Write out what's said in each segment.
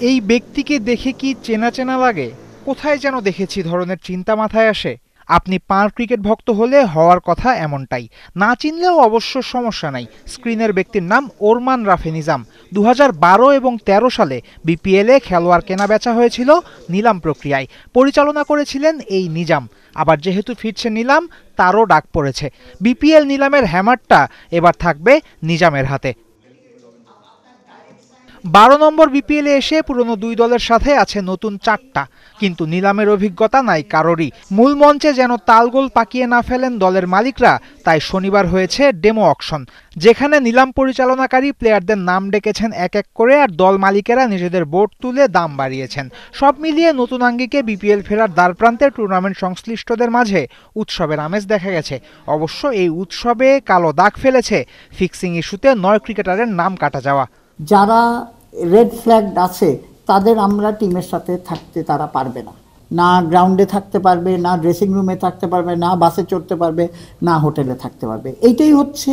এই ব্যক্তিকে দেখে কি চেনা চেনা লাগে? কোথায় যেন দেখেছি ধরনের চিন্তা মাথায় আসে। আপনি পাঁড় ক্রিকেট ভক্ত হলে হওয়ার কথা এমনটাই। না চিনলেও অবশ্য সমস্যা নাই। স্ক্রিনের ব্যক্তির নাম ওরমান রাফে নিজাম। 2012 এবং 13 সালে বিপিএলে খেলোয়াড় কেনাবেচা হয়েছিল নিলাম প্রক্রিয়ায়। পরিচালনা করেছিলেন এই নিজাম। আবার যেহেতু ফিরছে নিলাম, তারও ডাক পড়েছে। বিপিএল নিলামের হ্যামারটা এবার থাকবে নিজামের হাতে। 12 নম্বর বিপিএলে এসে পুরনো দুই দলের সাথে আছে নতুন 4টা, কিন্তু নিলামের অভিজ্ঞতা নাই কারোরই। মূল মঞ্চে যেন তালগোল পাকিয়ে না ফেলেন দলের মালিকরা, তাই শনিবার হয়েছে ডেমো অকশন, যেখানে নিলাম পরিচালনাকারী প্লেয়ারদের নাম ডেকেছেন এক এক করে, আর দল মালিকেরা নিজেদের বোর্ড তুলে দাম বাড়িয়েছেন। সব মিলিয়ে নতুন আঙ্গিকে বিপিএল ফেরার দ্বারপ্রান্তে টুর্নামেন্ট সংশ্লিষ্টদের মাঝে উৎসবের আমেজ দেখা গেছে। অবশ্য এই উৎসবে কালো দাগ ফেলেছে ফিক্সিং ইস্যুতে 9 ক্রিকেটারের নাম কাটা যাওয়া। যারা রেড ফ্ল্যাগ আছে তাদের আমরা টিমের সাথে থাকতে তারা পারবে না, না গ্রাউন্ডে থাকতে পারবে, না ড্রেসিং রুমে থাকতে পারবে, না বাসে চড়তে পারবে, না হোটেলে থাকতে পারবে। এইটাই হচ্ছে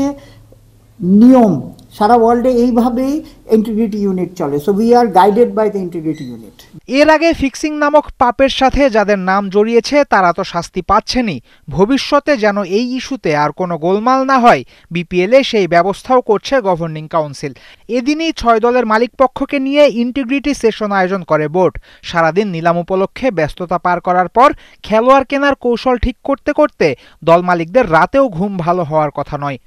নিয়ম। সারা ওয়ার্ল্ডে এইভাবেই ইন্টিগ্রিটি ইউনিট চলে। So we are guided by the integrity unit. এর আগে ফিক্সিং নামক পাপের সাথে যাদের নাম জড়িয়েছে তারা তো শাস্তি পাচ্ছেনই। ভবিষ্যতে যেন এই ইস্যুতে আর কোনো গোলমাল না হয়, বিপিএলে সেই ব্যবস্থাও করছে গভর্নিং কাউন্সিল। এদিনই 6 দলের মালিকপক্ষকে নিয়ে ইন্টিগ্রিটি সেশন আয়োজন করে বোর্ড। সারাদিন নিলাম উপলক্ষে ব্যস্ততা পার করার পর খেলোয়াড় কেনার কৌশল ঠিক করতে করতে দল মালিকদের রাতেও ঘুম ভালো হওয়ার কথা নয়।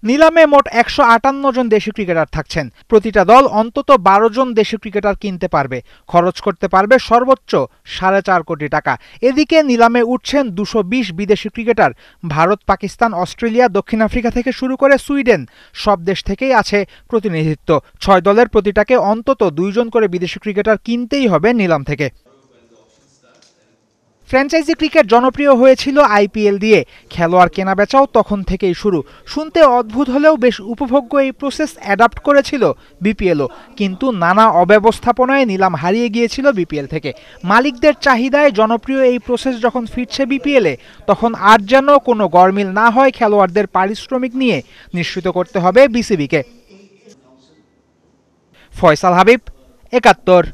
নিলামে মোট 158 জন দেশি ক্রিকেটার থাকছেন। প্রতিটা দল অন্তত 12 জন দেশি ক্রিকেটার কিনতে পারবে। খরচ করতে পারবে সর্বোচ্চ 4.5 কোটি টাকা। এদিকে নিলামে উঠছেন 220 বিদেশি ক্রিকেটার। ভারত, পাকিস্তান, অস্ট্রেলিয়া, দক্ষিণ আফ্রিকা থেকে শুরু করে সুইডেন, সব দেশ থেকেই আছে প্রতিনিধিত্ব। 6 দলের প্রতিটাকে অন্তত 2 জন করে বিদেশি ক্রিকেটার কিনতেই হবে নিলাম থেকে। ফ্র্যাঞ্চাইজি ক্রিকেট জনপ্রিয় হয়েছিল আইপিএল দিয়ে। খেলোয়াড় কেনাবেচাও তখন থেকেই শুরু। শুনতে অদ্ভুত হলেও বেশ উপভোগ্য এই প্রসেস অ্যাডাপ্ট করেছিল বিপিএলও, কিন্তু নানা অব্যবস্থাপনায় নিলাম হারিয়ে গিয়েছিল বিপিএল থেকে। মালিকদের চাহিদায় জনপ্রিয় এই প্রসেস যখন ফিরছে বিপিএলে, তখন আর যেন কোনো গরমিল না হয় খেলোয়াড়দের পারিশ্রমিক নিয়ে, নিশ্চিত করতে হবে বিসিবিকে। ফয়সাল হাবিব, ৭১।